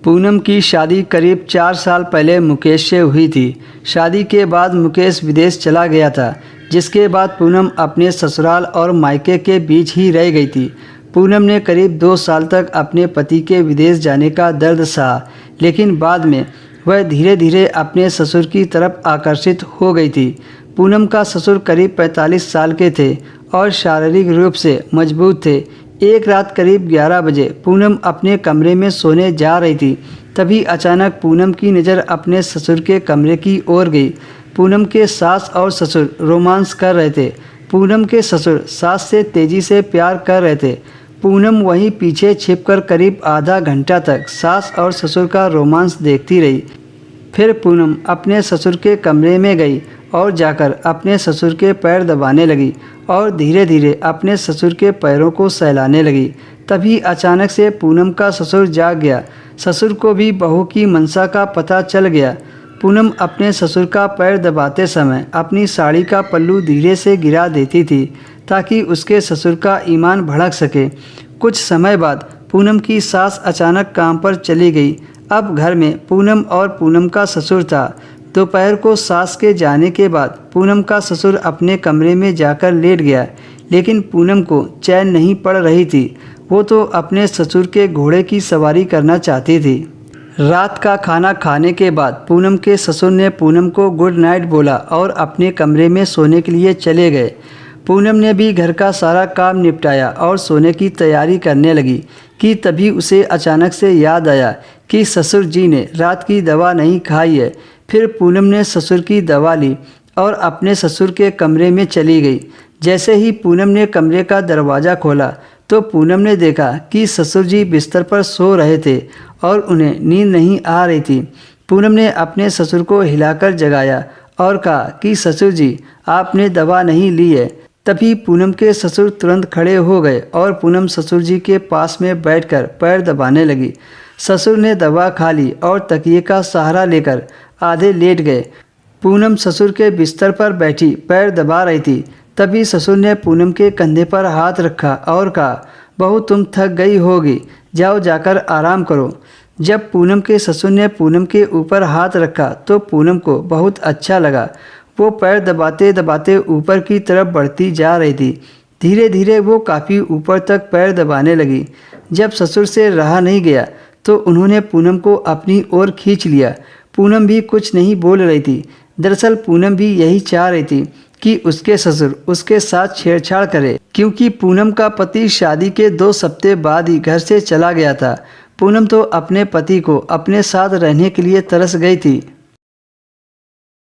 पूनम की शादी करीब 4 साल पहले मुकेश से हुई थी। शादी के बाद मुकेश विदेश चला गया था, जिसके बाद पूनम अपने ससुराल और मायके के बीच ही रह गई थी। पूनम ने करीब 2 साल तक अपने पति के विदेश जाने का दर्द सहा, लेकिन बाद में वह धीरे धीरे अपने ससुर की तरफ आकर्षित हो गई थी। पूनम का ससुर करीब 45 साल के थे और शारीरिक रूप से मजबूत थे। एक रात करीब 11 बजे पूनम अपने कमरे में सोने जा रही थी। तभी अचानक पूनम की नज़र अपने ससुर के कमरे की ओर गई। पूनम के सास और ससुर रोमांस कर रहे थे। पूनम के ससुर सास से तेज़ी से प्यार कर रहे थे। पूनम वहीं पीछे छिपकर करीब आधा घंटा तक सास और ससुर का रोमांस देखती रही। फिर पूनम अपने ससुर के कमरे में गई और जाकर अपने ससुर के पैर दबाने लगी और धीरे धीरे अपने ससुर के पैरों को सहलाने लगी। तभी अचानक से पूनम का ससुर जाग गया। ससुर को भी बहू की मंशा का पता चल गया। पूनम अपने ससुर का पैर दबाते समय अपनी साड़ी का पल्लू धीरे से गिरा देती थी ताकि उसके ससुर का ईमान भड़क सके। कुछ समय बाद पूनम की सास अचानक काम पर चली गई। अब घर में पूनम और पूनम का ससुर था। दोपहर को सास के जाने के बाद पूनम का ससुर अपने कमरे में जाकर लेट गया, लेकिन पूनम को चैन नहीं पड़ रही थी। वो तो अपने ससुर के घोड़े की सवारी करना चाहती थी। रात का खाना खाने के बाद पूनम के ससुर ने पूनम को गुड नाइट बोला और अपने कमरे में सोने के लिए चले गए। पूनम ने भी घर का सारा काम निपटाया और सोने की तैयारी करने लगी कि तभी उसे अचानक से याद आया कि ससुर जी ने रात की दवा नहीं खाई है। फिर पूनम ने ससुर की दवा ली और अपने ससुर के कमरे में चली गई। जैसे ही पूनम ने कमरे का दरवाज़ा खोला तो पूनम ने देखा कि ससुर जी बिस्तर पर सो रहे थे और उन्हें नींद नहीं आ रही थी। पूनम ने अपने ससुर को हिलाकर जगाया और कहा कि ससुर जी, आपने दवा नहीं ली है। तभी पूनम के ससुर तुरंत खड़े हो गए और पूनम ससुर जी के पास में बैठकर पैर दबाने लगी। ससुर ने दवा खा ली और तकिए का सहारा लेकर आधे लेट गए। पूनम ससुर के बिस्तर पर बैठी पैर दबा रही थी। तभी ससुर ने पूनम के कंधे पर हाथ रखा और कहा, बहू तुम थक गई होगी, जाओ जाकर आराम करो। जब पूनम के ससुर ने पूनम के ऊपर हाथ रखा तो पूनम को बहुत अच्छा लगा। वो पैर दबाते दबाते ऊपर की तरफ बढ़ती जा रही थी। धीरे धीरे वो काफ़ी ऊपर तक पैर दबाने लगी। जब ससुर से रहा नहीं गया तो उन्होंने पूनम को अपनी ओर खींच लिया। पूनम भी कुछ नहीं बोल रही थी। दरअसल पूनम भी यही चाह रही थी कि उसके ससुर उसके साथ छेड़छाड़ करे, क्योंकि पूनम का पति शादी के 2 हफ्ते बाद ही घर से चला गया था। पूनम तो अपने पति को अपने साथ रहने के लिए तरस गई थी।